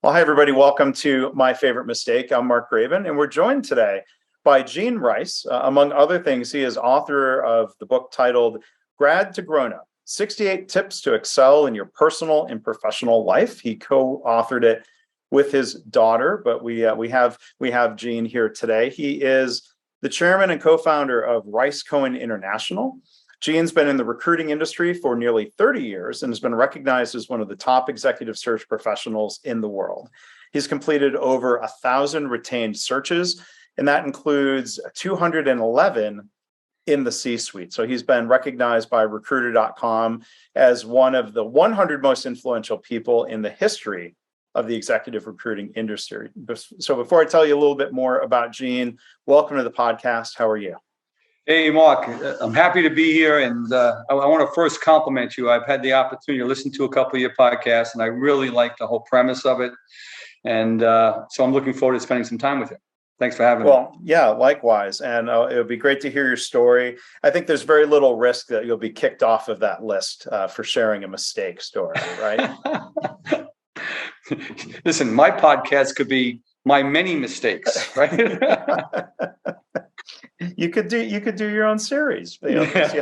Well, hi, everybody. Welcome to My Favorite Mistake. I'm Mark Graven, and we're joined today by Gene Rice. Among other things, he is author of the book titled Grad to Grown Up, 68 Tips to Excel in Your Personal and Professional Life. He co-authored it with his daughter, but we have Gene here today. He is the chairman and co-founder of Rice Cohen International. Gene's been in the recruiting industry for nearly 30 years and has been recognized as one of the top executive search professionals in the world. He's completed over 1,000 retained searches, and that includes 211 in the C-suite. So he's been recognized by Recruiter.com as one of the 100 most influential people in the history of the executive recruiting industry. So before I tell you a little bit more about Gene, welcome to the podcast. How are you? Hey, Mark, I'm happy to be here. And I want to first compliment you. I've had the opportunity to listen to a couple of your podcasts, and I really like the whole premise of it. And so I'm looking forward to spending some time with you. Thanks for having me. Well, yeah, likewise. And it would be great to hear your story. I think there's very little risk that you'll be kicked off of that list for sharing a mistake story, right? Listen, my podcast could be my many mistakes, right? You could do your own series. See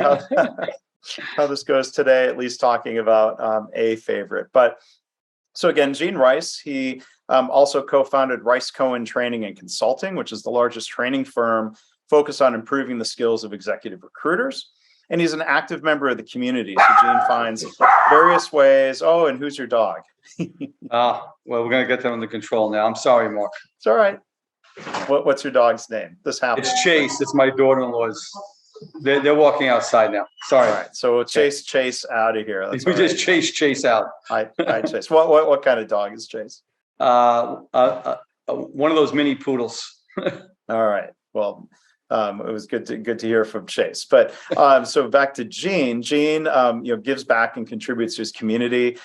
how this goes today, at least talking about a favorite. But so again, Gene Rice, he also co-founded Rice Cohen Training and Consulting, which is the largest training firm focused on improving the skills of executive recruiters. And he's an active member of the community. So Gene finds various ways. Oh, and who's your dog? Well, we're going to get that under control now. I'm sorry, Mark. It's all right. What's your dog's name? This happens. It's Chase. It's my daughter-in-law's. They're walking outside now. Sorry. All right. So we'll chase out of here. That's we just Chase out. I Chase. What kind of dog is Chase? One of those mini poodles. All right. Well, it was good to hear from Chase. But so back to Gene. Gene, gives back and contributes to his community.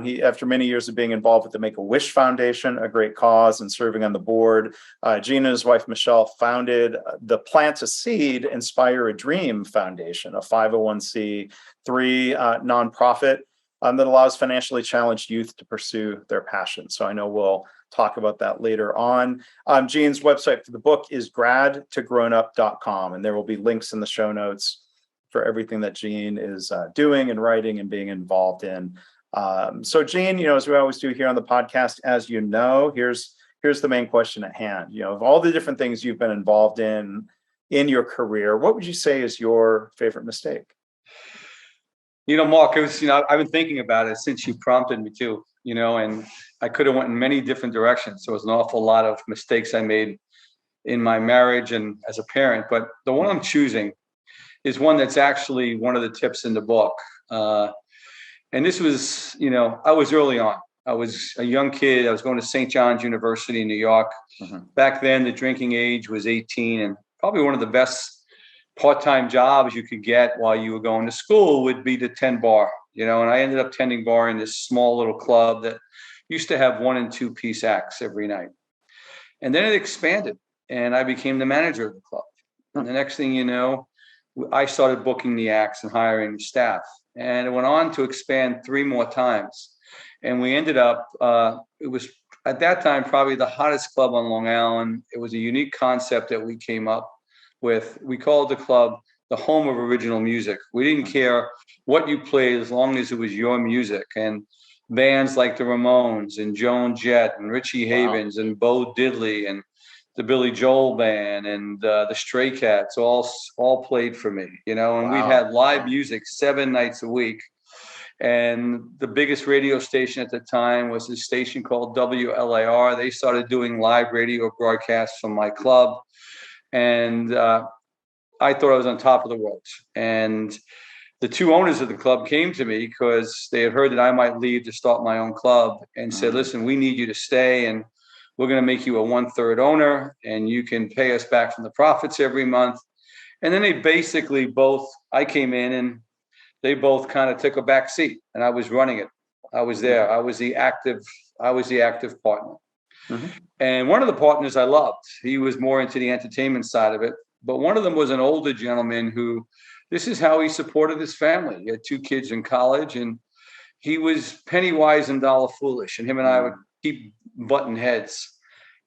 He, after many years of being involved with the Make-A-Wish Foundation, a great cause, and serving on the board, Gene and his wife Michelle founded the Plant a Seed, Inspire a Dream Foundation, a 501c3 nonprofit that allows financially challenged youth to pursue their passions. So I know we'll talk about that later on. Gene's website for the book is gradtogrownup.com, and there will be links in the show notes for everything that Gene is doing and writing and being involved in. So Gene, as we always do here on the podcast, as you know, here's the main question at hand. Of all the different things you've been involved in your career, what would you say is your favorite mistake? Mark, it was, I've been thinking about it since you prompted me to, and I could have went in many different directions. There was an awful lot of mistakes I made in my marriage and as a parent, but the one I'm choosing is one that's actually one of the tips in the book. And this was, I was early on. I was a young kid. I was going to St. John's University in New York. Mm-hmm. Back then, the drinking age was 18, and probably one of the best part-time jobs you could get while you were going to school would be the 10 bar, and I ended up tending bar in this small little club that used to have 1- and 2-piece acts every night. And then it expanded, and I became the manager of the club. And the next thing you know, I started booking the acts and hiring the staff. And it went on to expand 3 more times. And we ended up, it was at that time probably the hottest club on Long Island. It was a unique concept that we came up with. We called the club the home of original music. We didn't care what you played as long as it was your music. And bands like the Ramones and Joan Jett and Richie Havens and Bo Diddley and the Billy Joel Band and the Stray Cats all played for me, and we'd had live music 7 nights a week. And the biggest radio station at the time was a station called WLAR. They started doing live radio broadcasts from my club. And I thought I was on top of the world. And the 2 owners of the club came to me because they had heard that I might leave to start my own club and said, listen, we need you to stay, and we're going to make you a 1/3 owner, and you can pay us back from the profits every month. And then they basically I came in and they both kind of took a back seat, and I was running it. I was there. I was the active partner. Mm-hmm. And one of the partners I loved. He was more into the entertainment side of it. But one of them was an older gentleman who, this is how he supported his family. He had 2 kids in college, and he was penny wise and dollar foolish. And him and I would keep button heads.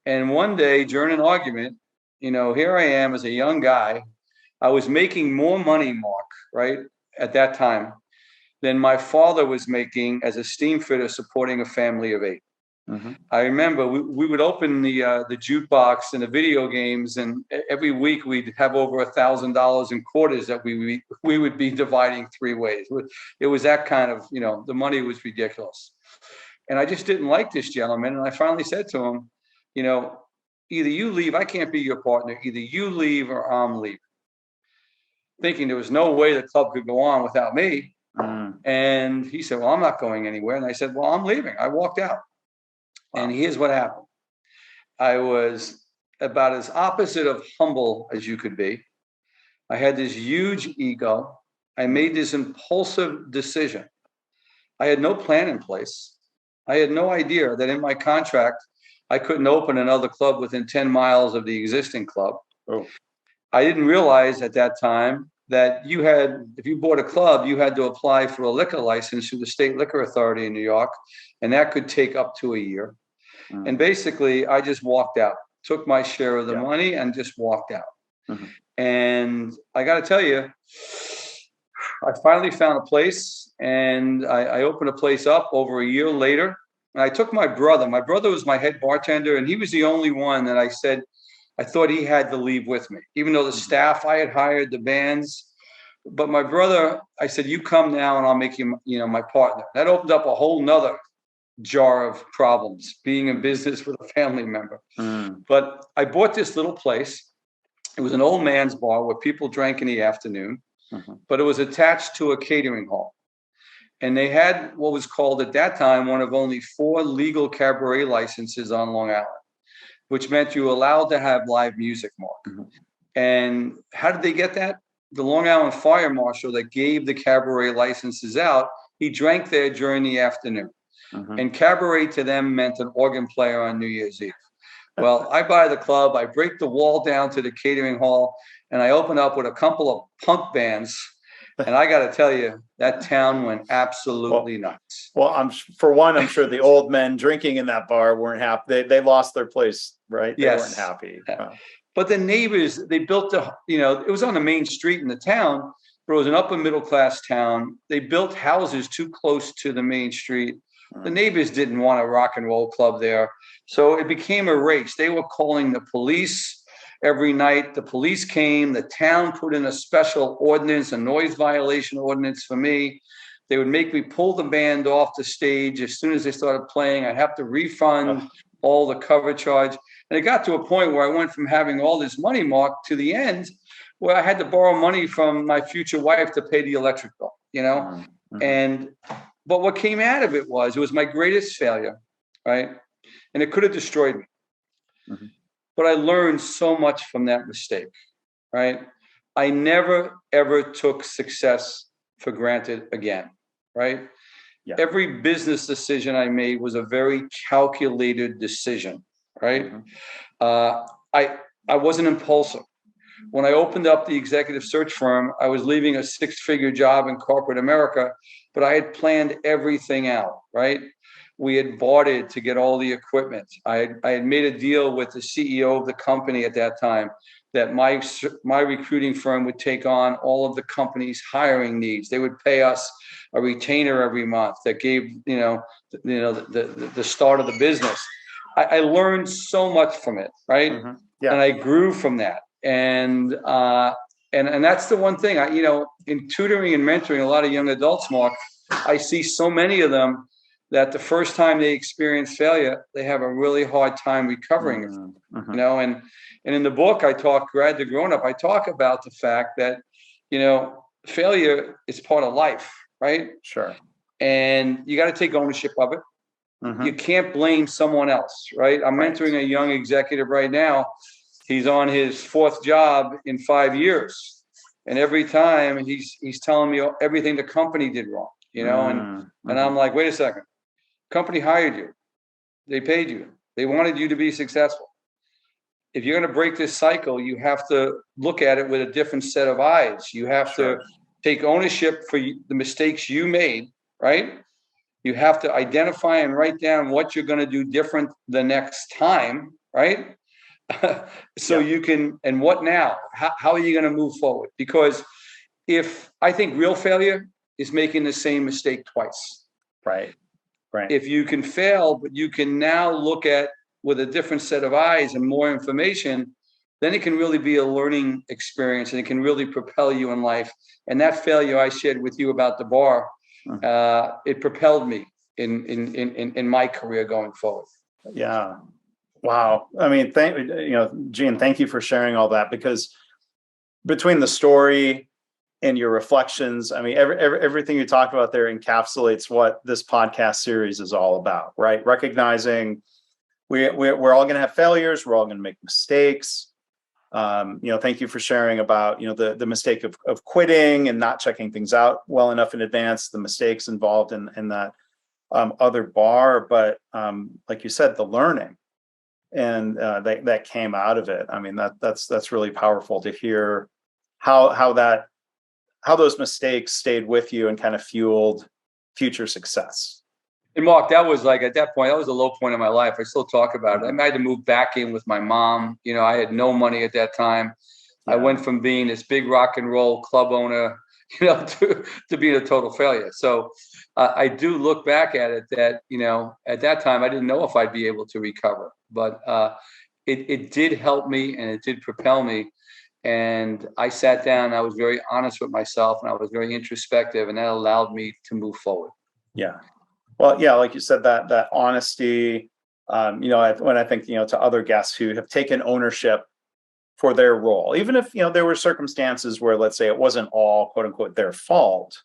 And one day during an argument, here I am as a young guy. I was making more money, Mark, right, at that time than my father was making as a steam fitter supporting a family of 8. Mm-hmm. I remember we would open the jukebox and the video games, and every week we'd have over $1,000 in quarters that we would be dividing 3 ways. It was that kind of, the money was ridiculous. And I just didn't like this gentleman. And I finally said to him, either you leave, I can't be your partner. Either you leave or I'm leaving. Thinking there was no way the club could go on without me. Mm. And he said, well, I'm not going anywhere. And I said, well, I'm leaving. I walked out. Wow. And here's what happened. I was about as opposite of humble as you could be. I had this huge ego. I made this impulsive decision. I had no plan in place. I had no idea that in my contract, I couldn't open another club within 10 miles of the existing club. Oh. I didn't realize at that time that if you bought a club, you had to apply for a liquor license through the state liquor authority in New York, and that could take up to a year. Mm-hmm. And basically, I just walked out, took my share of the money and just walked out. Mm-hmm. And I got to tell you, I finally found a place, and I opened a place up over a year later. And I took my brother. My brother was my head bartender, and he was the only one that I said, I thought he had to leave with me, even though the staff I had hired, the bands. But my brother, I said, you come now and I'll make you, my partner. That opened up a whole nother jar of problems, being in business with a family member. Mm. But I bought this little place. It was an old man's bar where people drank in the afternoon, but it was attached to a catering hall. And they had what was called at that time one of only 4 legal cabaret licenses on Long Island, which meant you were allowed to have live music, Mark. Mm-hmm. And how did they get that? The Long Island fire marshal that gave the cabaret licenses out, he drank there during the afternoon. Mm-hmm. And cabaret to them meant an organ player on New Year's Eve. Well, I buy the club, I break the wall down to the catering hall, and I open up with a couple of punk bands. And I got to tell you, that town went absolutely nuts. Well, I'm sure the old men drinking in that bar weren't happy. They lost their place, right? They weren't happy. But the neighbors, they built it was on the main street in the town, but it was an upper middle class town. They built houses too close to the main street. The neighbors didn't want a rock and roll club there. So it became a race. They were calling the police every night. The police came. The town put in a special ordinance, a noise violation ordinance for me. They would make me pull the band off the stage as soon as they started playing. I'd have to refund all the cover charge. And it got to a point where I went from having all this money, Mark, to the end where I had to borrow money from my future wife to pay the electric bill, Mm-hmm. But what came out of it was my greatest failure, right? And it could have destroyed me. Mm-hmm. But I learned so much from that mistake, right? I never, ever took success for granted again, right? Yeah. Every business decision I made was a very calculated decision, right? Mm-hmm. I wasn't impulsive. When I opened up the executive search firm, I was leaving a 6-figure job in corporate America, but I had planned everything out, right? We had bartered to get all the equipment. I had made a deal with the CEO of the company at that time that my recruiting firm would take on all of the company's hiring needs. They would pay us a retainer every month that gave, the start of the business. I learned so much from it, right? Mm-hmm. Yeah. And I grew from that. And that's the one thing in tutoring and mentoring a lot of young adults, Mark, I see so many of them that the first time they experience failure, they have a really hard time recovering. Mm-hmm. And in the book, I talk Grad to Grown Up. I talk about the fact that, failure is part of life, right? Sure. And you got to take ownership of it. Mm-hmm. You can't blame someone else, right? I'm mentoring a young executive right now. He's on his 4th job in 5 years. And every time he's telling me everything the company did wrong, and I'm like, wait a second. Company hired you. They paid you. They wanted you to be successful. If you're going to break this cycle, you have to look at it with a different set of eyes. You have to take ownership for the mistakes you made, right? You have to identify and write down what you're going to do different the next time, right? So you can, and what now? How are you going to move forward? Because I think real failure is making the same mistake twice. Right. If you can fail, but you can now look at with a different set of eyes and more information, then it can really be a learning experience and it can really propel you in life. And that failure I shared with you about the bar, it propelled me in my career going forward. Yeah. Wow. I mean, Gene, thank you for sharing all that, because between the story and your reflections, I mean, everything you talked about there encapsulates what this podcast series is all about, right? Recognizing we're all going to have failures. We're all going to make mistakes. Thank you for sharing about, the mistake of quitting and not checking things out well enough in advance, the mistakes involved in that other bar, but like you said, the learning and that came out of it. I mean, that's really powerful to hear how those mistakes stayed with you and kind of fueled future success. And Mark, that was like, at that point, that was a low point in my life. I still talk about it. I had to move back in with my mom. I had no money at that time. Yeah. I went from being this big rock and roll club owner, to being a total failure. So I do look back at it that, at that time, I didn't know if I'd be able to recover, but it did help me and it did propel me. And I sat down, I was very honest with myself and I was very introspective, and that allowed me to move forward. Yeah. Well, yeah, like you said, that honesty, when I think, to other guests who have taken ownership for their role, even if, there were circumstances where, let's say, it wasn't all quote unquote their fault,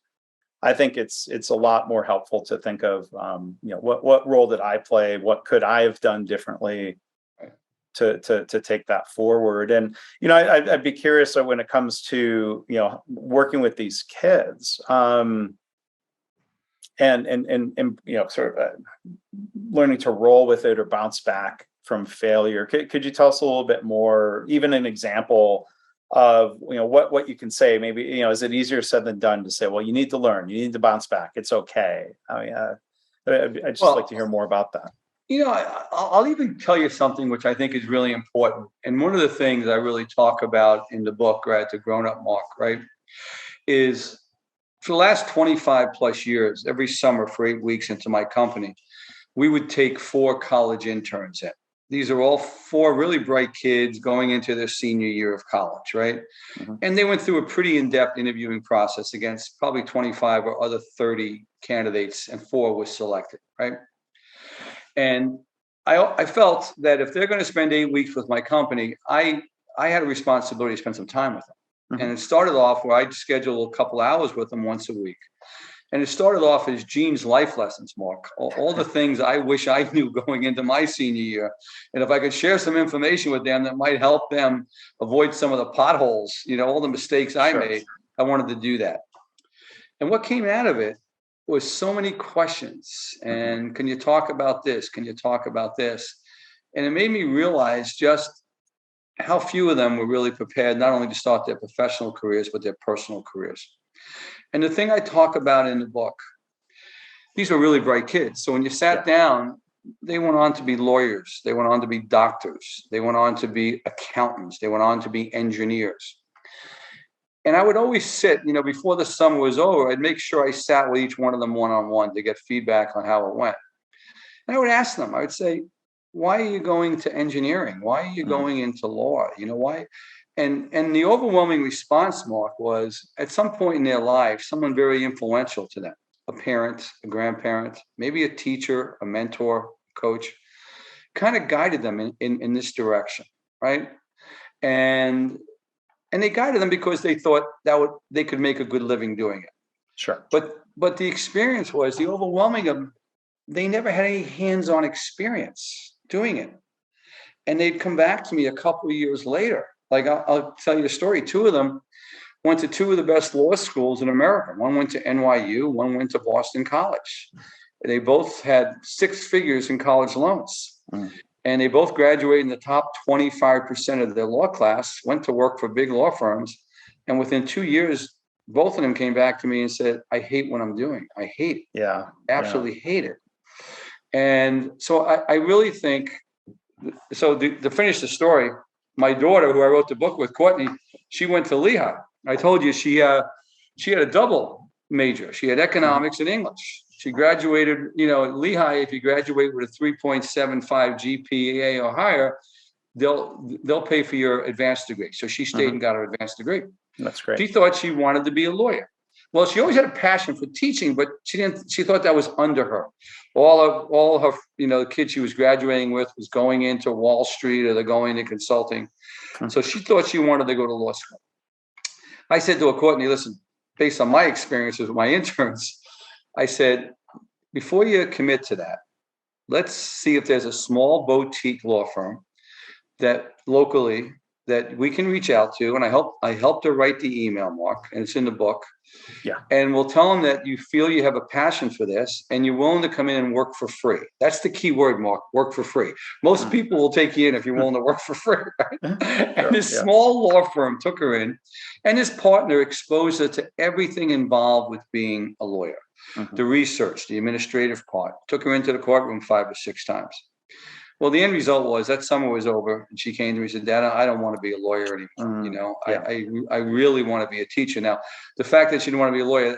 I think it's a lot more helpful to think of, what role did I play? What could I have done differently to take that forward? And, I'd be curious when it comes to, working with these kids, and sort of learning to roll with it or bounce back from failure. Could you tell us a little bit more, even an example of, what you can say? Maybe, is it easier said than done to say, well, you need to learn, you need to bounce back, it's okay? I mean, I'd just like to hear more about that. I'll even tell you something which I think is really important. And one of the things I really talk about in the book, Grad to Grown Up, Mark, right, is for the last 25 plus years, every summer for 8 weeks into my company, we would take 4 college interns in. These are all 4 really bright kids going into their senior year of college, right? Mm-hmm. And they went through a pretty in-depth interviewing process against probably 25 or other 30 candidates, and 4 was selected, right? And I felt that if they're going to spend 8 weeks with my company, I had a responsibility to spend some time with them. Mm-hmm. And it started off where I'd schedule a couple hours with them once a week. And it started off as Gene's life lessons, Mark, all the things I wish I knew going into my senior year. And if I could share some information with them that might help them avoid some of the potholes, all the mistakes I made, I wanted to do that. And what came out of it was so many questions. And can you talk about this? Can you talk about this? And it made me realize just how few of them were really prepared not only to start their professional careers, but their personal careers. And the thing I talk about in the book, these were really bright kids. So when you sat down, they went on to be lawyers. They went on to be doctors. They went on to be accountants. They went on to be engineers. And I would always sit, before the summer was over, I'd make sure I sat with each one of them one-on-one to get feedback on how it went. And I would ask them, I would say, why are you going to engineering? Why are you going into law? Why? And the overwhelming response, Mark, was at some point in their life, someone very influential to them, a parent, a grandparent, maybe a teacher, a mentor, a coach, kind of guided them in this direction, right? And they guided them because they thought they could make a good living doing it. Sure. But the experience was the overwhelming of them, they never had any hands-on experience doing it. And they'd come back to me a couple of years later. Like I'll tell you a story. 2 of them went to 2 of the best law schools in America. One went to NYU, one went to Boston College. They both had 6 figures in college loans. And they both graduated in the top 25% of their law class, went to work for big law firms. And within 2 years, both of them came back to me and said, I hate what I'm doing. I hate it. Yeah. Absolutely hate it. And so I really think, so to finish the story, my daughter, who I wrote the book with, Courtney, she went to Lehigh. I told you she had a double major. She had economics and English. She graduated, at Lehigh, if you graduate with a 3.75 GPA or higher, they'll pay for your advanced degree. So she stayed and got her advanced degree. That's great. She thought she wanted to be a lawyer. Well, she always had a passion for teaching, but she thought that was under her. All of her, the kids she was graduating with was going into Wall Street or they're going into consulting. So she thought she wanted to go to law school. I said to her, Courtney, listen, based on my experiences with my interns, I said, before you commit to that, let's see if there's a small boutique law firm that locally that we can reach out to. And I helped her write the email, Mark, and it's in the book. Yeah. And we'll tell them that you feel you have a passion for this and you're willing to come in and work for free. That's the key word, Mark, work for free. Most people will take you in if you're willing to work for free. Right? And this small law firm took her in, and his partner exposed her to everything involved with being a lawyer. The research, the administrative part, took her into the courtroom 5 or 6 times. Well, the end result was that summer was over, and she came to me and said, Dad, I don't want to be a lawyer anymore. I really want to be a teacher. Now, the fact that she didn't want to be a lawyer,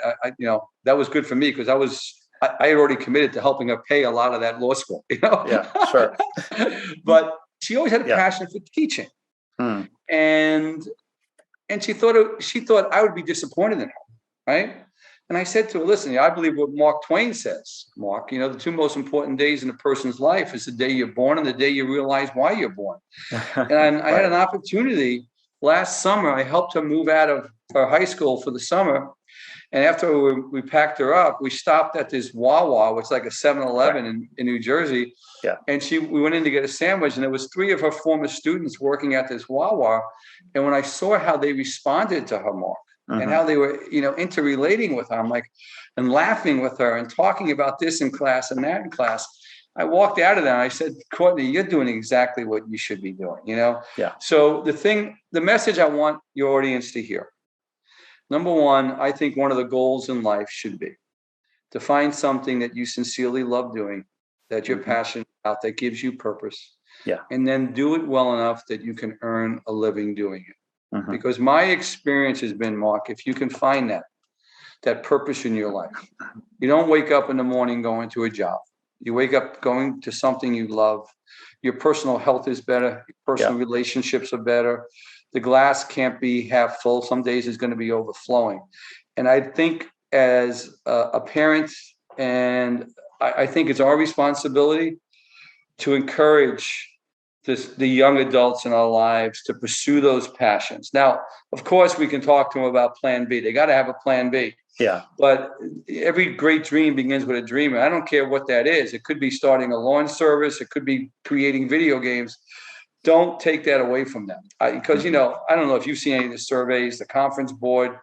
that was good for me because I had already committed to helping her pay a lot of that law school. Yeah, sure. But she always had a passion for teaching, and she thought I would be disappointed in her, right? And I said to her, listen, I believe what Mark Twain says, Mark, the 2 most important days in a person's life is the day you're born and the day you realize why you're born. And I had an opportunity last summer. I helped her move out of her high school for the summer. And after we packed her up, we stopped at this Wawa, which is like a 7-Eleven in New Jersey. Yeah. And we went in to get a sandwich, and there was 3 of her former students working at this Wawa. And when I saw how they responded to her, Mark, and how they were, interrelating with her, I'm like, and laughing with her and talking about this in class and that in class. I walked out of there and I said, Courtney, you're doing exactly what you should be doing, Yeah. So the message I want your audience to hear. Number one, I think one of the goals in life should be to find something that you sincerely love doing, that you're passionate about, that gives you purpose. Yeah. And then do it well enough that you can earn a living doing it. Because my experience has been, Mark, if you can find that purpose in your life, you don't wake up in the morning going to a job. You wake up going to something you love. Your personal health is better. Your personal relationships are better. The glass can't be half full. Some days it's going to be overflowing. And I think as a parent, and I think it's our responsibility to encourage the young adults in our lives to pursue those passions. Now, of course, we can talk to them about plan B. They got to have a plan B. Yeah. But every great dream begins with a dream. And I don't care what that is. It could be starting a lawn service. It could be creating video games. Don't take that away from them. Because, I don't know if you've seen any of the surveys, the Conference Board,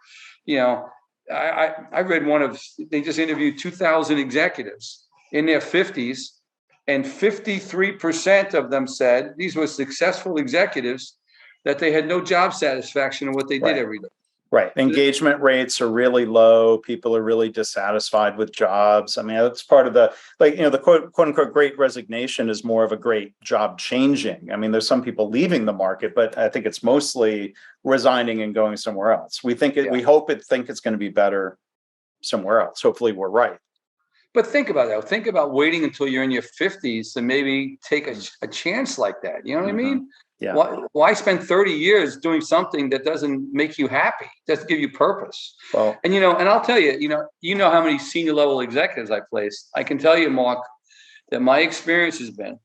I read they just interviewed 2,000 executives in their 50s. And 53% of them said, these were successful executives, that they had no job satisfaction in what they did every day. Right. Engagement rates are really low. People are really dissatisfied with jobs. I mean, that's part of the quote unquote great resignation is more of a great job changing. I mean, there's some people leaving the market, but I think it's mostly resigning and going somewhere else. We think we hope it's going to be better somewhere else. Hopefully we're right. But think about that. Think about waiting until you're in your 50s to maybe take a chance like that. You know what I mean? Yeah. Why spend 30 years doing something that doesn't make you happy, doesn't give you purpose? Well, and I'll tell you, how many senior level executives I placed. I can tell you, Mark, that my experience has been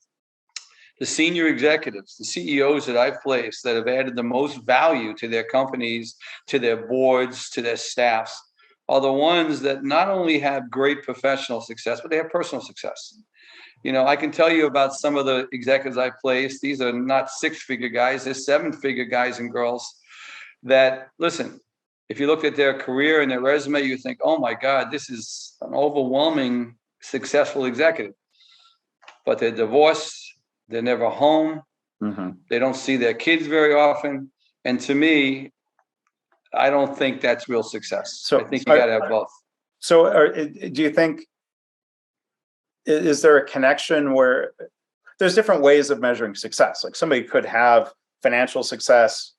the senior executives, the CEOs that I've placed that have added the most value to their companies, to their boards, to their staffs, are the ones that not only have great professional success, but they have personal success. I can tell you about some of the executives I placed. These are not 6-figure guys, they're 7-figure guys and girls that, listen, if you look at their career and their resume, you think, oh my God, this is an overwhelming successful executive. But they're divorced, they're never home, they don't see their kids very often. And to me, I don't think that's real success. So I think you got to have both. So do you think, is there a connection where there's different ways of measuring success? Like somebody could have financial success,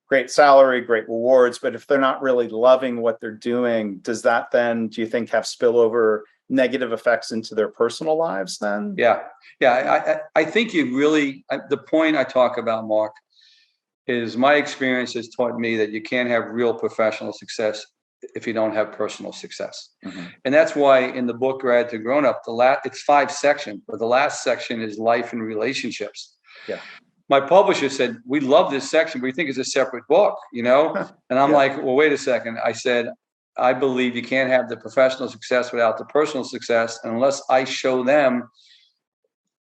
great salary, great rewards, but if they're not really loving what they're doing, does that then, do you think, have spillover negative effects into their personal lives then? Yeah. I think you really, the point I talk about, Mark, is my experience has taught me that you can't have real professional success if you don't have personal success. Mm-hmm. And that's why in the book Grad to Grown Up, it's 5 sections, but the last section is life and relationships. Yeah. My publisher said, we love this section, but we think it's a separate book, And I'm like, well, wait a second. I said, I believe you can't have the professional success without the personal success unless I show them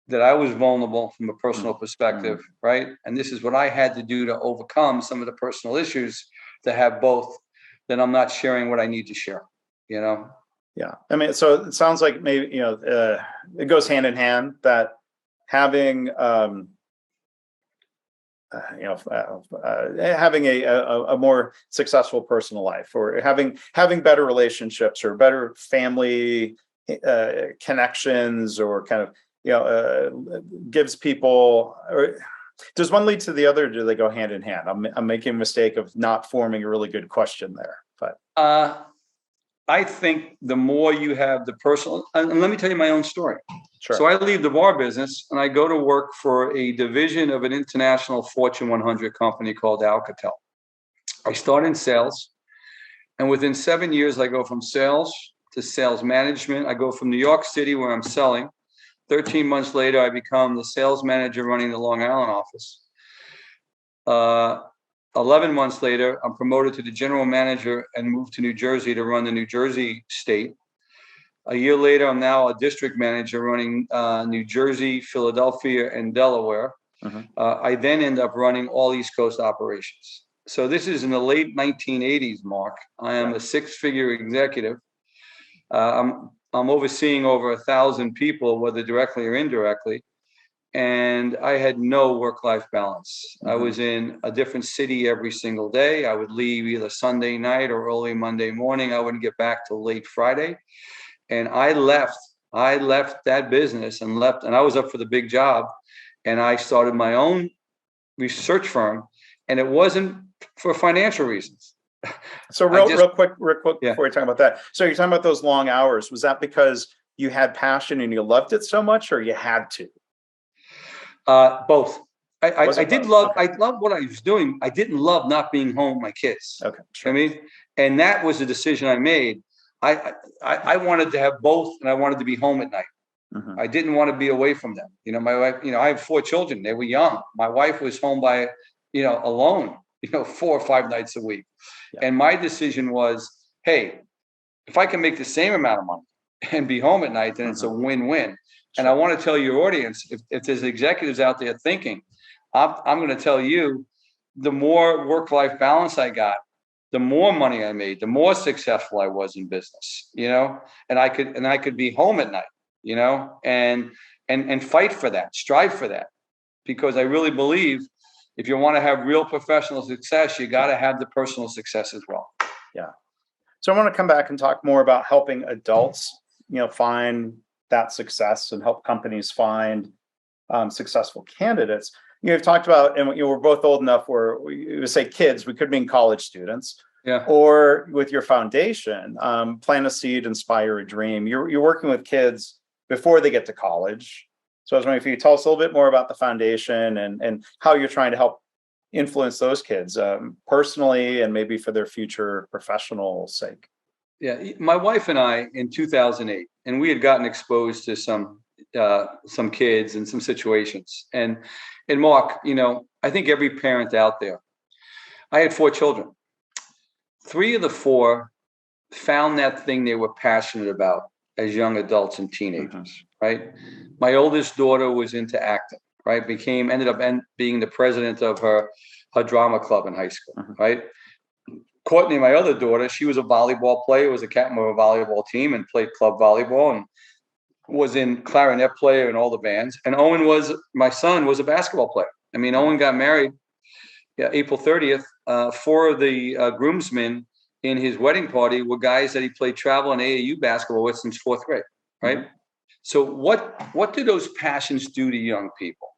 that I was vulnerable from a personal perspective, right? And this is what I had to do to overcome some of the personal issues to have both. Then I'm not sharing what I need to share, Yeah. I mean, so it sounds like maybe, it goes hand in hand that having, having a more successful personal life, or having better relationships or better family connections, or kind of, gives people, or does one lead to the other? Or do they go hand in hand? I'm making a mistake of not forming a really good question there, but I think the more you have the personal, and let me tell you my own story. Sure. So I leave the bar business and I go to work for a division of an international Fortune 100 company called Alcatel. I start in sales, and within 7 years, I go from sales to sales management. I go from New York City, where I'm selling. 13 months later, I become the sales manager running the Long Island office. 11 months later, I'm promoted to the general manager and moved to New Jersey to run the New Jersey state. A year later, I'm now a district manager running New Jersey, Philadelphia, and Delaware. I then end up running all East Coast operations. So this is in the late 1980s, Mark. I am a 6-figure executive. I'm overseeing over 1,000 people, whether directly or indirectly. And I had no work-life balance. I was in a different city every single day. I would leave either Sunday night or early Monday morning. I wouldn't get back till late Friday. And I left that business and I was up for the big job. And I started my own research firm, and it wasn't for financial reasons. So real quick, before we talk about that. So you're talking about those long hours. Was that because you had passion and you loved it so much, or you had to? Both. I loved what I was doing. I didn't love not being home with my kids. Okay. Sure. I mean, and that was the decision I made. I wanted to have both, and I wanted to be home at night. I didn't want to be away from them. My wife, I have 4 children. They were young. My wife was home by, alone, 4 or 5 nights a week. Yeah. And my decision was, hey, if I can make the same amount of money and be home at night, then it's a win-win. Sure. And I want to tell your audience, if there's executives out there thinking, I'm going to tell you, the more work-life balance I got, the more money I made, the more successful I was in business, and I could be home at night, and fight for that, strive for that, because I really believe if you want to have real professional success, you got to have the personal success as well. Yeah. So I want to come back and talk more about helping adults, find that success and help companies find successful candidates. You've talked about, and we're both old enough where we would say kids, we could mean college students. Yeah. Or with your foundation, Plant a Seed, Inspire a Dream. You're working with kids before they get to college. So I was wondering if you could tell us a little bit more about the foundation and how you're trying to help influence those kids personally and maybe for their future professional sake. Yeah, my wife and I in 2008, and we had gotten exposed to some kids and some situations. And Mark, I think every parent out there, I had 4 children. 3 of the 4 found that thing they were passionate about as young adults and teenagers, right? My oldest daughter was into acting, right? Ended up being the president of her drama club in high school, right? Courtney, my other daughter, she was a volleyball player, was a captain of a volleyball team and played club volleyball and was in clarinet player in all the bands. And Owen my son was a basketball player. I mean, Owen got married April 30th, four of the groomsmen in his wedding party were guys that he played travel and AAU basketball with since fourth grade, right? Mhm. So what do those passions do to young people?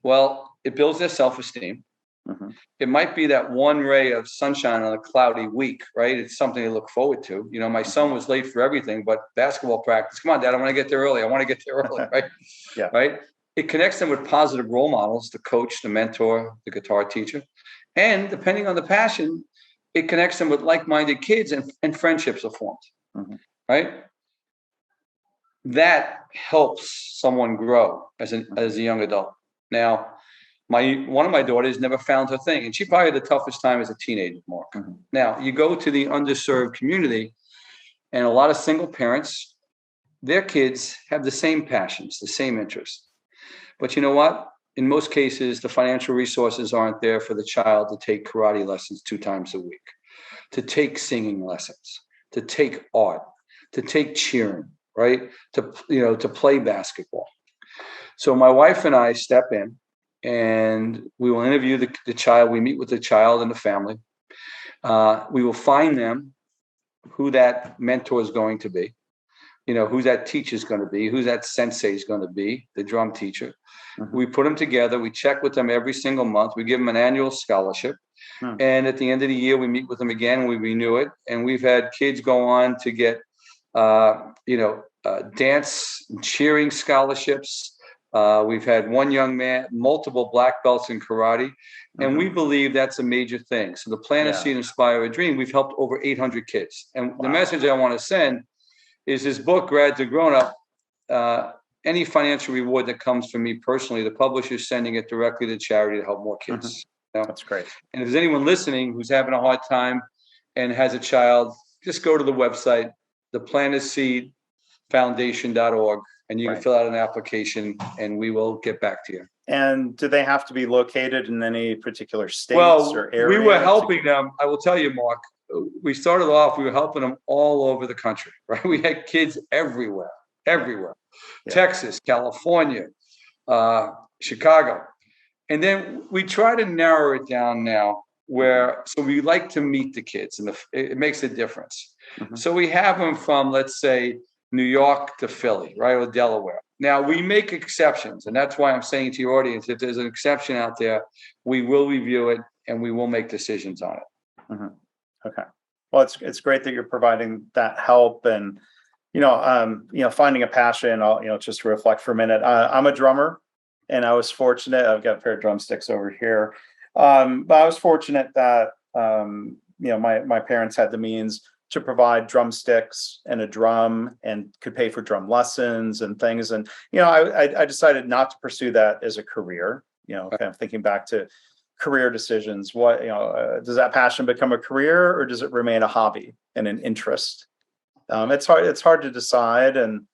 Well, it builds their self-esteem. Mhm. It might be that one ray of sunshine on a cloudy week, right? It's something to look forward to. You know, my son was late for everything, but basketball practice. Come on, Dad, I want to get there early. I want to get there early, right? Yeah. Right. It connects them with positive role models, the coach, the mentor, the guitar teacher. And depending on the passion, it connects them with like-minded kids and friendships are formed, Mhm. right? That helps someone grow as a young adult. Now, one of my daughters never found her thing, and she probably had the toughest time as a teenager, Mark. Mhm. Now, you go to the underserved community, and a lot of single parents, their kids have the same passions, the same interests. But you know what? In most cases, the financial resources aren't there for the child to take karate lessons 2 times a week, to take singing lessons, to take art, to take cheering, right? To play basketball. So my wife and I step in and we will interview the child. We meet with the child and the family. We will find them who that mentor is going to be, who that teacher is going to be, who that sensei is going to be, the drum teacher. Mhm. We put them together. We check with them every single month. We give them an annual scholarship. Mhm. And at the end of the year, we meet with them again and we renew it. And we've had kids go on to get, dance and cheering scholarships. We've had one young man, multiple black belts in karate. And we believe that's a major thing. So the Plant a Yeah. Seed, Inspire a Dream, we've helped over 800 kids. And the Wow. message I want to send is this book, Grad to Grown Up, any financial reward that comes from me personally, the publisher is sending it directly to charity to help more kids. That's great. And if there's anyone listening who's having a hard time and has a child, just go to the website, theplantaseedfoundation.org, and you can fill out an application and we will get back to you. And do they have to be located in any particular states or Well, area? we were helping them. I will tell you, Mark, we started off, we were helping them all over the country, right? We had kids everywhere. Yeah. Texas, California, Chicago. And then we try to narrow it down now so we like to meet the kids and it makes a difference. Mm-hmm. So we have them from, let's say, New York to Philly, right? Or Delaware. Now we make exceptions. And that's why I'm saying to your audience, if there's an exception out there, we will review it and we will make decisions on it. Mm-hmm. Okay. Well, it's great that you're providing that help and, finding a passion. Just to reflect for a minute. I'm a drummer, and I was fortunate. I've got a pair of drumsticks over here, but I was fortunate that my parents had the means to provide drumsticks and a drum, and could pay for drum lessons and things. And I decided not to pursue that as a career. Kind of thinking back to career decisions. What does that passion become a career, or does it remain a hobby and an interest? It's hard to decide, and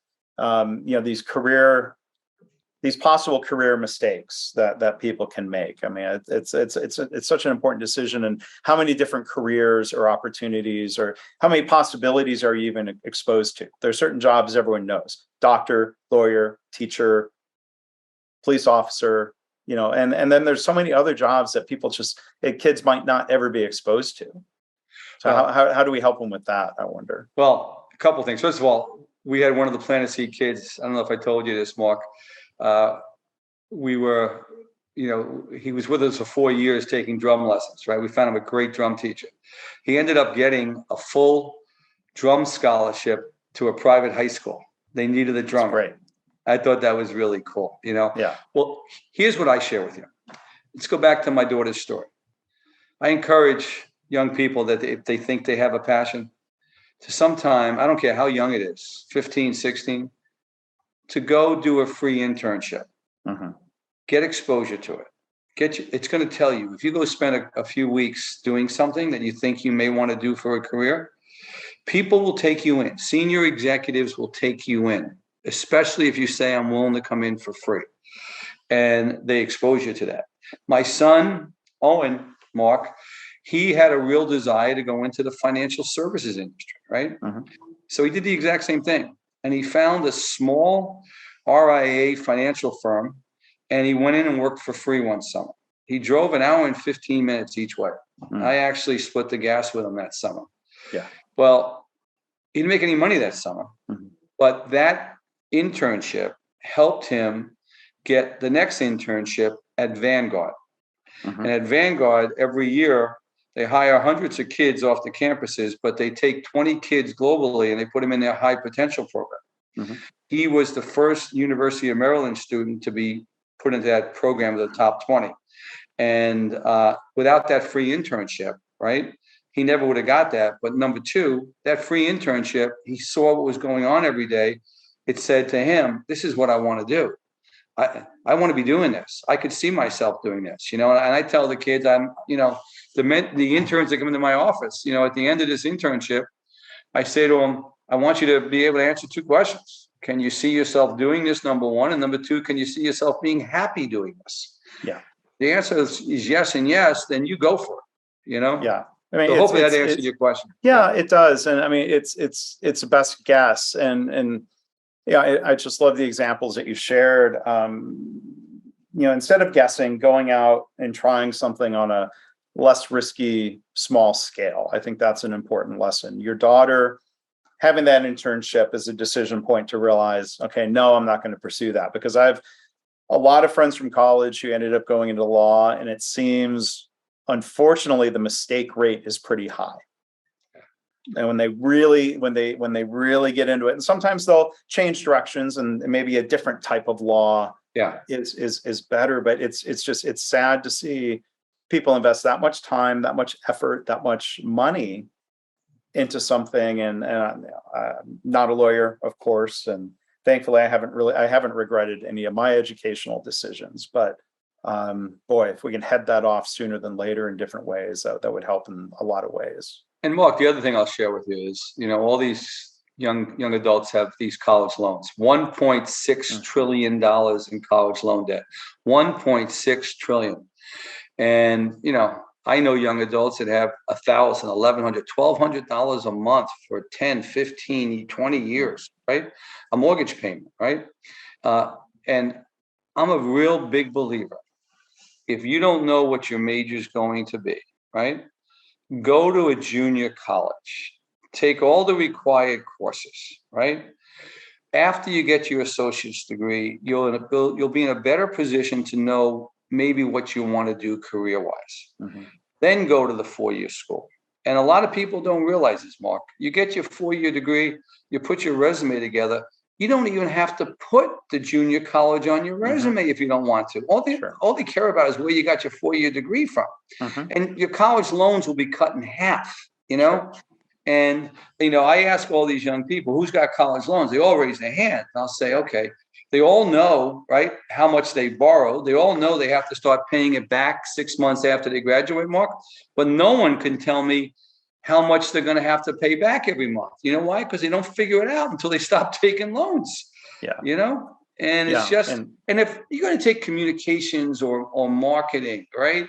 these possible career mistakes that people can make. I mean, it's such an important decision, and how many different careers or opportunities, or how many possibilities are you even exposed to? There's certain jobs everyone knows: doctor, lawyer, teacher, police officer. And then there's so many other jobs that kids might not ever be exposed to. So how do we help them with that, I wonder? Well, a couple of things. First of all, we had one of the Plant a Seed kids. I don't know if I told you this, Mark. He was with us for 4 years taking drum lessons, right? We found him a great drum teacher. He ended up getting a full drum scholarship to a private high school. They needed a drummer. That's great. I thought that was really cool, Yeah. Well, here's what I share with you. Let's go back to my daughter's story. I encourage young people that if they think they have a passion, to sometime, I don't care how young it is, 15, 16, to go do a free internship. Mm-hmm. Get exposure to it. It's going to tell you, if you go spend a few weeks doing something that you think you may want to do for a career, people will take you in. Senior executives will take you in, especially if you say, I'm willing to come in for free. And they expose you to that. My son, Owen, Mark, he had a real desire to go into the financial services industry, right? Mm-hmm. So he did the exact same thing. And he found a small RIA financial firm, and he went in and worked for free one summer. He drove an hour and 15 minutes each way. Mm. I actually split the gas with him that summer. Yeah. Well, he didn't make any money that summer, but that internship helped him get the next internship at Vanguard. And at Vanguard, every year, they hire hundreds of kids off the campuses, but they take 20 kids globally and they put them in their high potential program. He was the first University of Maryland student to be put into that program of the top 20. And without that free internship, right, he never would have got that. But number two, that free internship, he saw what was going on every day. It said to him, this is what I want to do. I want to be doing this. I could see myself doing this, and I tell the kids, the interns that come into my office, at the end of this internship, I say to them, I want you to be able to answer two questions. Can you see yourself doing this? Number one. And number two, can you see yourself being happy doing this? Yeah. The answer is yes and yes, then you go for it, Yeah. I mean, so hopefully that answered your question. Yeah, it does. And I mean, it's a best guess. And yeah, I just love the examples that you shared. Instead of guessing, going out and trying something on a less risky, small scale. I think that's an important lesson. Your daughter having that internship is a decision point to realize, okay, no, I'm not going to pursue that, because I have a lot of friends from college who ended up going into law, and it seems, unfortunately, the mistake rate is pretty high. And when they really get into it, and sometimes they'll change directions, and maybe a different type of law is better. But it's sad to see people invest that much time, that much effort, that much money into something. And I'm not a lawyer, of course, and thankfully I haven't regretted any of my educational decisions. But boy, if we can head that off sooner than later in different ways, that would help in a lot of ways. And Mark, the other thing I'll share with you is, all these young adults have these college loans. $1.6 trillion in college loan debt. 1.6 trillion. And, I know young adults that have $1,000, $1,100, $1,200 a month for 10, 15, 20 years, right? A mortgage payment, right? And I'm a real big believer. If you don't know what your major is going to be, right? Go to a junior college, take all the required courses, right? After you get your associate's degree, you'll be in a better position to know maybe what you want to do career-wise. Then go to the 4-year school. And a lot of people don't realize this, Mark. You get your 4-year degree, you put your resume together. You don't even have to put the junior college on your resume if you don't want to. All they care about is where you got your 4-year degree from. And your college loans will be cut in half, And, I ask all these young people, who's got college loans? They all raise their hand. And I'll say, okay, they all know, right, how much they borrow. They all know they have to start paying it back 6 months after they graduate, Mark. But no one can tell me how much they're going to have to pay back every month. You know why? Because they don't figure it out until they stop taking loans. And it's just, and if you're going to take communications or marketing, right,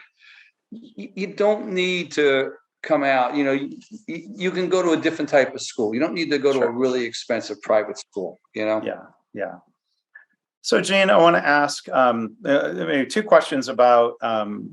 you don't need to come out, you can go to a different type of school. You don't need to go to a really expensive private school, Yeah. So, Gene, I want to ask maybe two questions about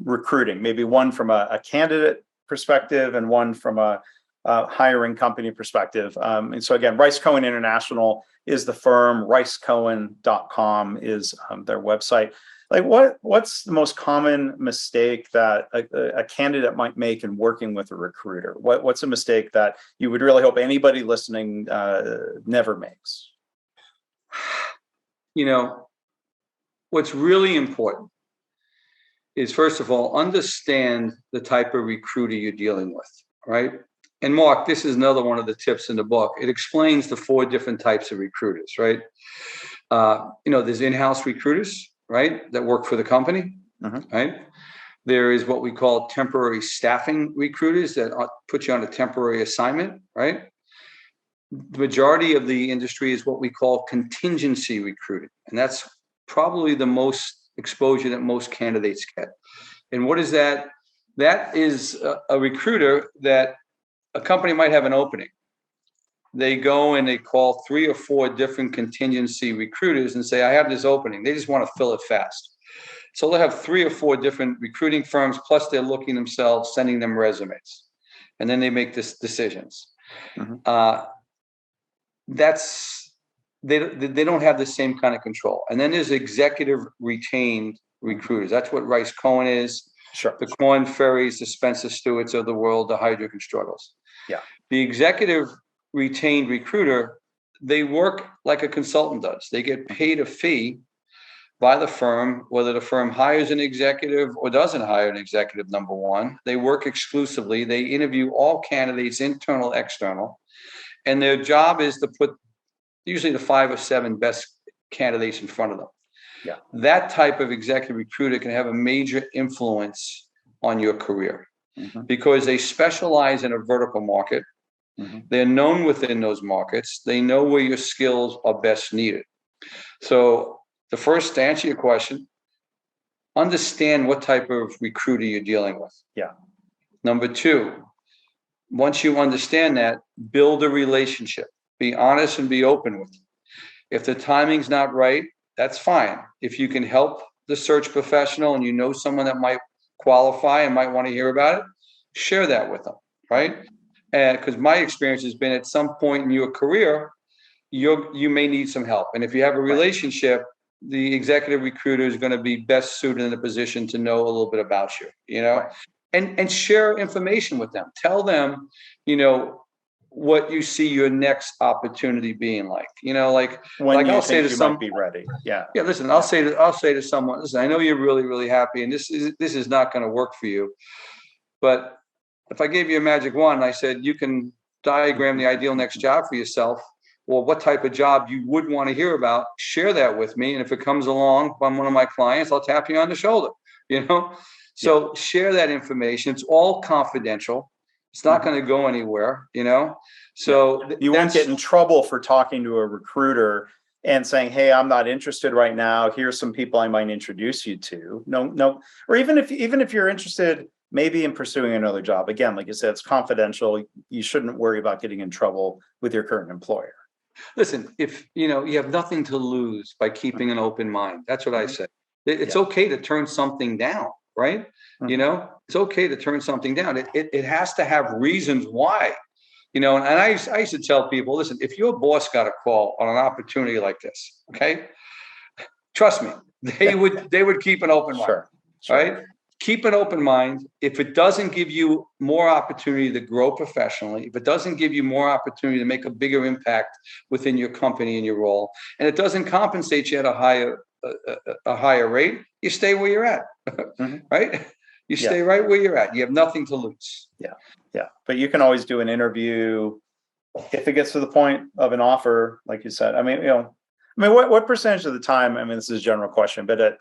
recruiting, maybe one from a candidate perspective and one from a hiring company perspective. And so again, Rice Cohen International is the firm. ricecohen.com is their website. Like, what's the most common mistake that a candidate might make in working with a recruiter? What's a mistake that you would really hope anybody listening never makes? What's really important is, first of all, understand the type of recruiter you're dealing with, right? And Mark, this is another one of the tips in the book. It explains the 4 different types of recruiters, right? There's in-house recruiters, right, that work for the company, right? There is what we call temporary staffing recruiters that put you on a temporary assignment, right? The majority of the industry is what we call contingency recruiting. And that's probably the most exposure that most candidates get. And what is that? That is a recruiter that a company might have an opening. They go and they call 3 or 4 different contingency recruiters and say, I have this opening. They just want to fill it fast. So they'll have 3 or 4 different recruiting firms, plus they're looking themselves, sending them resumes, and then they make this decisions. They don't have the same kind of control. And then there's executive retained recruiters. That's what Rice Cohen is. Sure. The Korn Ferries, the Spencer Stewarts of the world, the Heidrick and Struggles. Yeah. The executive retained recruiter, they work like a consultant does. They get paid a fee by the firm, whether the firm hires an executive or doesn't hire an executive, number one. They work exclusively. They interview all candidates, internal, external. And their job is to put usually the 5 or 7 best candidates in front of them. Yeah. That type of executive recruiter can have a major influence on your career because they specialize in a vertical market. They're known within those markets. They know where your skills are best needed. So the first, to answer your question, understand what type of recruiter you're dealing with. Yeah. Number 2, once you understand that, build a relationship. Be honest and be open with them. If the timing's not right, that's fine. If you can help the search professional and you know someone that might qualify and might want to hear about it, share that with them, right? And because my experience has been at some point in your career, you may need some help. And if you have a relationship, the executive recruiter is going to be best suited in a position to know a little bit about you, you know, and share information with them. Tell them, you know, what you see your next opportunity being like, you know, like I'll say to someone, might be ready. Yeah. Yeah. Listen, I'll say to someone, listen, I know you're really, really happy and this is not going to work for you. But if I gave you a magic wand and I said, you can diagram the ideal next job for yourself, or what type of job you would want to hear about, share that with me. And if it comes along from one of my clients, I'll tap you on the shoulder, you know? So share that information. It's all confidential. It's not going to go anywhere, you know? So you won't get in trouble for talking to a recruiter and saying, hey, I'm not interested right now. Here's some people I might introduce you to. No. Or even if you're interested maybe in pursuing another job, again, like you said, it's confidential. You shouldn't worry about getting in trouble with your current employer. Listen, if you know you have nothing to lose by keeping an open mind, that's what I say. It's okay to turn something down, right? You know, it's okay to turn something down. It has to have reasons why, you know. And I used to tell people, listen, if your boss got a call on an opportunity like this, okay, trust me, they would keep an open mind, right? Keep an open mind. If it doesn't give you more opportunity to grow professionally, if it doesn't give you more opportunity to make a bigger impact within your company and your role, and it doesn't compensate you at a higher rate, you stay where you're at, right? You stay right where you're at. You have nothing to lose. Yeah. But you can always do an interview if it gets to the point of an offer, like you said. I mean, what percentage of the time, I mean, this is a general question, but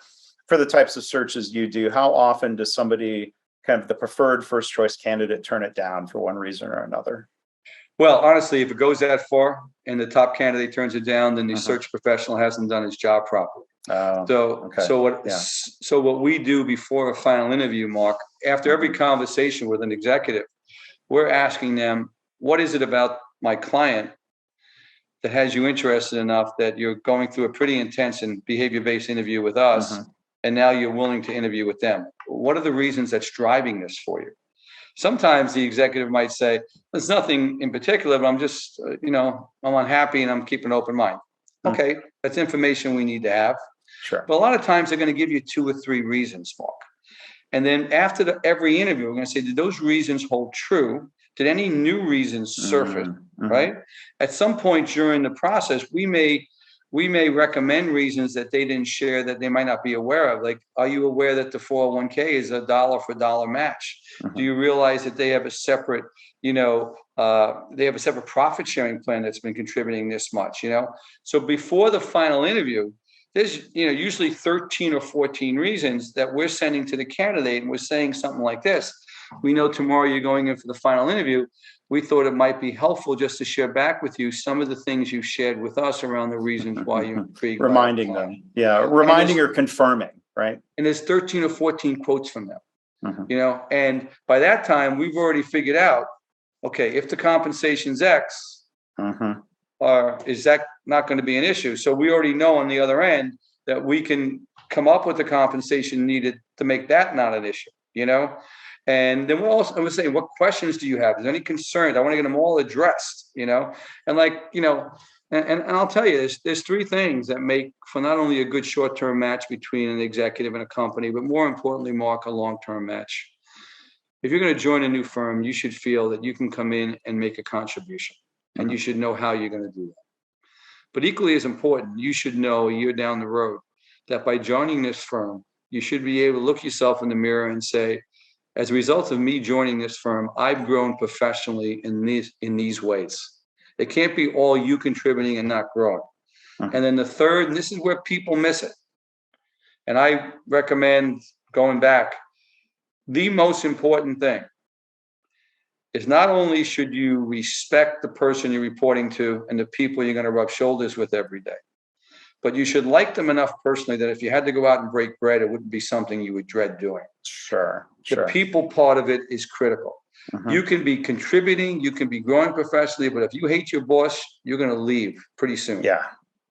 for the types of searches you do, how often does somebody, kind of the preferred first choice candidate, turn it down for one reason or another? Well, honestly, if it goes that far and the top candidate turns it down, then the search professional hasn't done his job properly. So what we do before a final interview, Mark, after every conversation with an executive, we're asking them, what is it about my client that has you interested enough that you're going through a pretty intense and behavior-based interview with us, and now you're willing to interview with them? What are the reasons that's driving this for you? Sometimes the executive might say, there's nothing in particular, but I'm just, I'm unhappy and I'm keeping an open mind. Okay, that's information we need to have. Sure. But a lot of times they're going to give you 2 or 3 reasons, Mark. And then after every interview, we're going to say, did those reasons hold true? Did any new reasons surface, right? At some point during the process, we may recommend reasons that they didn't share that they might not be aware of. Like, are you aware that the 401k is a dollar for dollar match? Do you realize that they have a separate, profit sharing plan that's been contributing this much, So before the final interview, there's, usually 13 or 14 reasons that we're sending to the candidate. And we're saying something like this: we know tomorrow you're going in for the final interview. We thought it might be helpful just to share back with you some of the things you shared with us around the reasons why you're intrigued. Reminding them. Yeah. Reminding or confirming, right? And there's 13 or 14 quotes from them, and by that time we've already figured out, okay, if the compensation's X, or is that not going to be an issue? So we already know on the other end that we can come up with the compensation needed to make that not an issue, And then we're saying, what questions do you have? Is there any concerns? I want to get them all addressed, and and I'll tell you, there's three things that make for not only a good short-term match between an executive and a company, but more importantly, Mark, a long-term match. If you're going to join a new firm, you should feel that you can come in and make a contribution, and you should know how you're going to do that. But equally as important, you should know a year down the road that by joining this firm, you should be able to look yourself in the mirror and say, as a result of me joining this firm, I've grown professionally in these ways. It can't be all you contributing and not growing. And then the third, and this is where people miss it, and I recommend going back, the most important thing is not only should you respect the person you're reporting to and the people you're going to rub shoulders with every day, but you should like them enough personally that if you had to go out and break bread, it wouldn't be something you would dread doing. Sure. The people part of it is critical. You can be contributing, you can be growing professionally, but if you hate your boss, you're going to leave pretty soon. Yeah.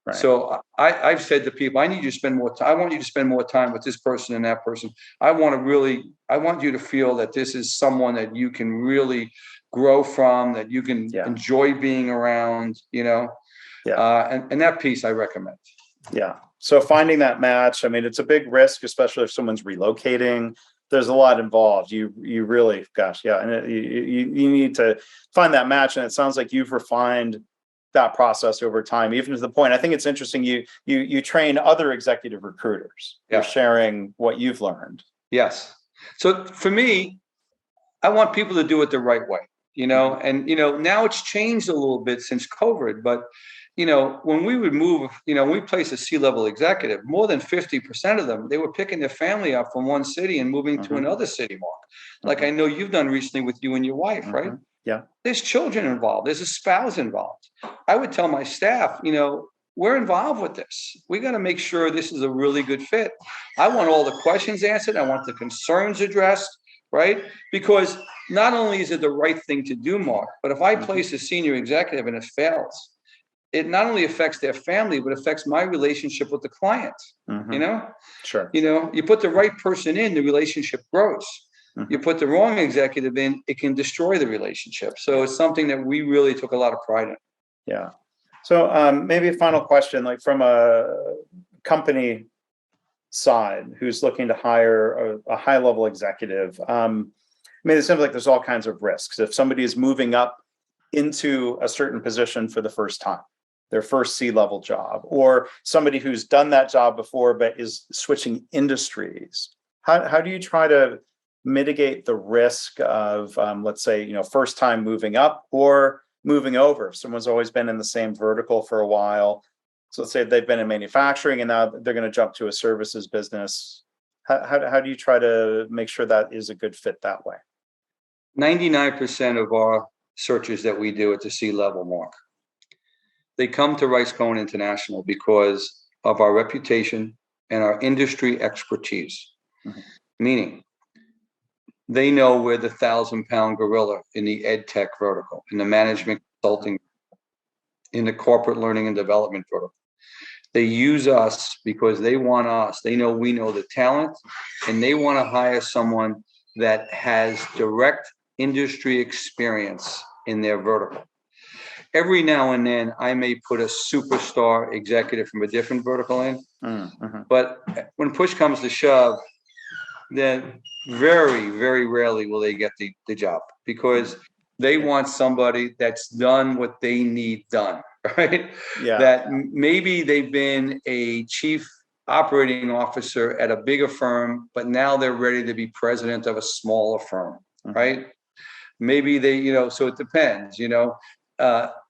Right. So I've said to people, I need you to spend more time. I want you to spend more time with this person and that person. I want you to feel that this is someone that you can really grow from, that you can enjoy being around, and that piece I recommend. Yeah. So finding that match, I mean, it's a big risk, especially if someone's relocating. There's a lot involved. You really, and you need to find that match. And it sounds like you've refined that process over time, even to the point, I think it's interesting, you train other executive recruiters. You're sharing what you've learned. Yes. So for me, I want people to do it the right way, and, now it's changed a little bit since COVID, but, when we would move, we place a C-level executive, more than 50% of them, they were picking their family up from one city and moving to another city, Mark. Like I know you've done recently with you and your wife, right? Yeah. There's children involved. There's a spouse involved. I would tell my staff, we're involved with this. We got to make sure this is a really good fit. I want all the questions answered. I want the concerns addressed, right? Because not only is it the right thing to do, Mark, but if I place a senior executive and it fails, it not only affects their family, but affects my relationship with the client, Sure. You put the right person in, the relationship grows. You put the wrong executive in, it can destroy the relationship. So it's something that we really took a lot of pride in. Yeah. So maybe a final question, like from a company side who's looking to hire a high-level executive. It seems like there's all kinds of risks. If somebody is moving up into a certain position for the first time, their first C-level job, or somebody who's done that job before but is switching industries, how do you try to mitigate the risk of, let's say, first time moving up or moving over? If someone's always been in the same vertical for a while, so let's say they've been in manufacturing and now they're going to jump to a services business. How do you try to make sure that is a good fit that way? 99% of our searches that we do at the C-level, Mark, they come to Rice Cohen International because of our reputation and our industry expertise. Meaning, they know we're the 1,000-pound gorilla in the EdTech vertical, in the management consulting, in the corporate learning and development vertical. They use us because they want us. They know we know the talent, and they want to hire someone that has direct industry experience in their vertical. Every now and then, I may put a superstar executive from a different vertical in, but when push comes to shove, then very, very rarely will they get the job because they want somebody that's done what they need done, right? Yeah. That maybe they've been a chief operating officer at a bigger firm, but now they're ready to be president of a smaller firm, right? Maybe they, so it depends,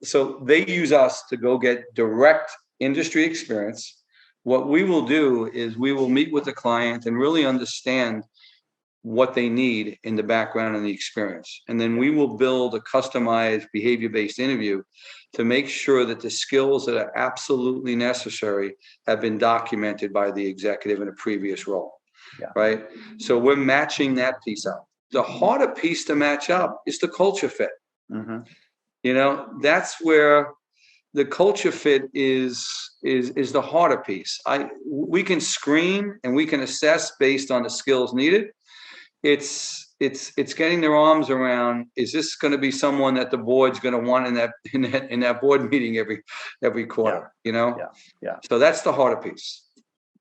so they use us to go get direct industry experience. What we will do is we will meet with the client and really understand what they need in the background and the experience. And then we will build a customized behavior-based interview to make sure that the skills that are absolutely necessary have been documented by the executive in a previous role, right? So we're matching that piece up. The harder piece to match up is the culture fit. That's where the culture fit is the harder piece. We can screen and we can assess based on the skills needed. It's getting their arms around, is this going to be someone that the board's going to want in that board meeting every quarter, you know? Yeah. So that's the harder piece.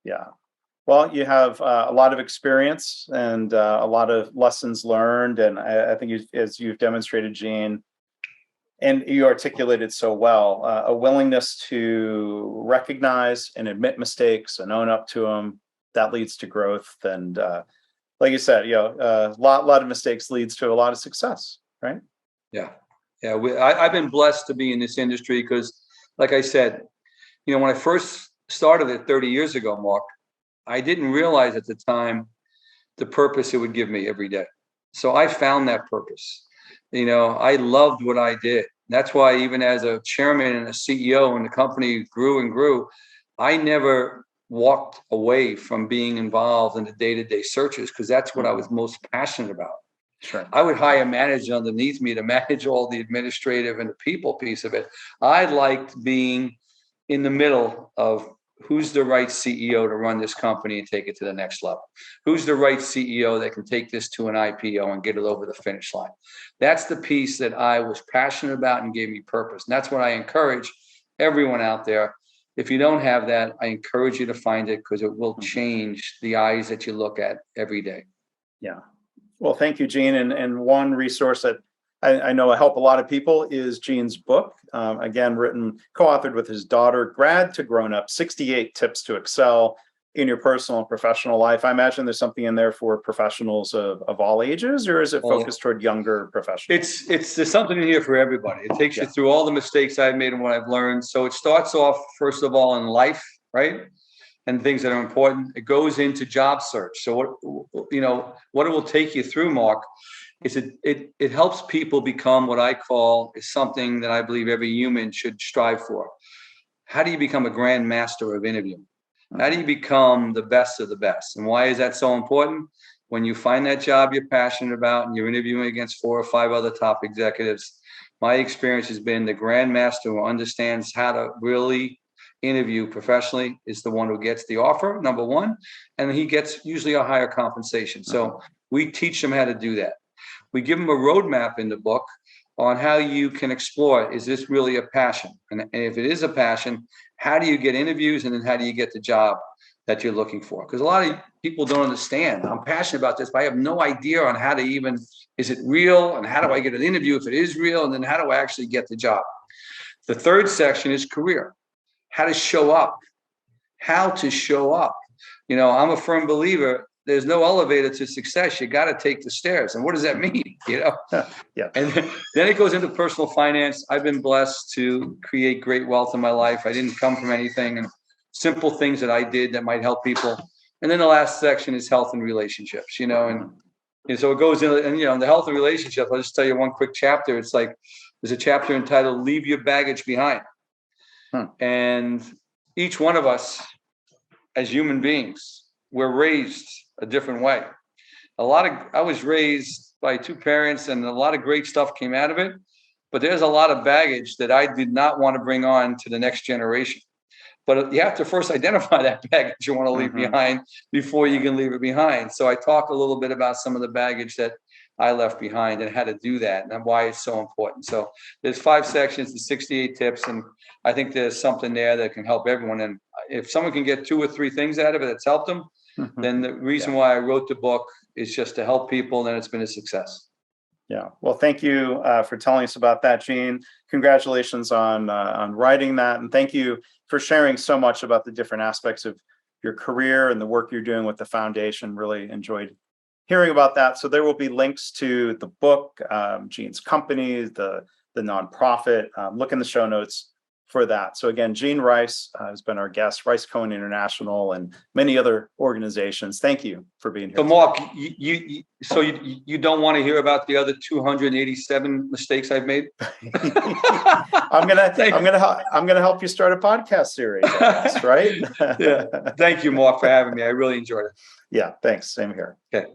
Yeah. Well, you have a lot of experience and a lot of lessons learned. And I think as you've demonstrated, Gene, and you articulated so well, a willingness to recognize and admit mistakes and own up to them, that leads to growth. And like you said, a lot of mistakes leads to a lot of success, right? Yeah. I've been blessed to be in this industry because, like I said, when I first started it 30 years ago, Mark, I didn't realize at the time the purpose it would give me every day. So I found that purpose. I loved what I did. That's why even as a chairman and a CEO, and the company grew and grew, I never walked away from being involved in the day-to-day searches because that's what I was most passionate about. Sure. I would hire managers underneath me to manage all the administrative and the people piece of it. I liked being in the middle of who's the right CEO to run this company and take it to the next level? Who's the right CEO that can take this to an IPO and get it over the finish line? That's the piece that I was passionate about and gave me purpose. And that's what I encourage everyone out there. If you don't have that, I encourage you to find it because it will change the eyes that you look at every day. Yeah. Well, thank you, Gene. And one resource that I know will help a lot of people is Gene's book, again, co-authored with his daughter, Grad to Grown Up, 68 Tips to Excel in Your Personal and Professional Life. I imagine there's something in there for professionals of all ages, or is it focused toward younger professionals? There's something in here for everybody. It takes you through all the mistakes I've made and what I've learned. So it starts off, first of all, in life, right? And things that are important. It goes into job search. So what it will take you through, Mark, is it helps people become what I call is something that I believe every human should strive for. How do you become a grand master of interviewing? How do you become the best of the best? And why is that so important? When you find that job you're passionate about and you're interviewing against 4 or 5 other top executives, my experience has been the grand master who understands how to really interview professionally is the one who gets the offer, number one, and he gets usually a higher compensation. So we teach them how to do that. We give them a roadmap in the book on how you can explore, is this really a passion? And if it is a passion, how do you get interviews and then how do you get the job that you're looking for? Because a lot of people don't understand. I'm passionate about this, but I have no idea on how to even, is it real? And how do I get an interview if it is real? And then how do I actually get the job? The third section is career. How to show up. How to show up. I'm a firm believer. There's no elevator to success. You got to take the stairs. And what does that mean? Yeah. And then it goes into personal finance. I've been blessed to create great wealth in my life. I didn't come from anything, and simple things that I did that might help people. And then the last section is health and relationships, and so it goes in, and the health and relationships, I'll just tell you one quick chapter. It's like, there's a chapter entitled Leave Your Baggage Behind. And each one of us as human beings, we're raised a different way. I was raised by 2 parents and a lot of great stuff came out of it, but there's a lot of baggage that I did not want to bring on to the next generation. But you have to first identify that baggage you want to leave behind before you can leave it behind. So I talk a little bit about some of the baggage that I left behind and how to do that and why it's so important. So there's 5 sections, the 68 tips, and I think there's something there that can help everyone. And if someone can get 2 or 3 things out of it that's helped them, then the reason why I wrote the book is just to help people, and it's been a success. Yeah. Well, thank you for telling us about that, Gene. Congratulations on writing that. And thank you for sharing so much about the different aspects of your career and the work you're doing with the foundation. Really enjoyed hearing about that. So there will be links to the book, Gene's company, the nonprofit. Look in the show notes for that. So again, Gene Rice has been our guest, Rice Cohen International and many other organizations. Thank you for being here. So Mark, you don't want to hear about the other 287 mistakes I've made? I'm gonna help you start a podcast series, I guess, right? Yeah. Thank you, Mark, for having me. I really enjoyed it. Yeah, thanks. Same here. Okay.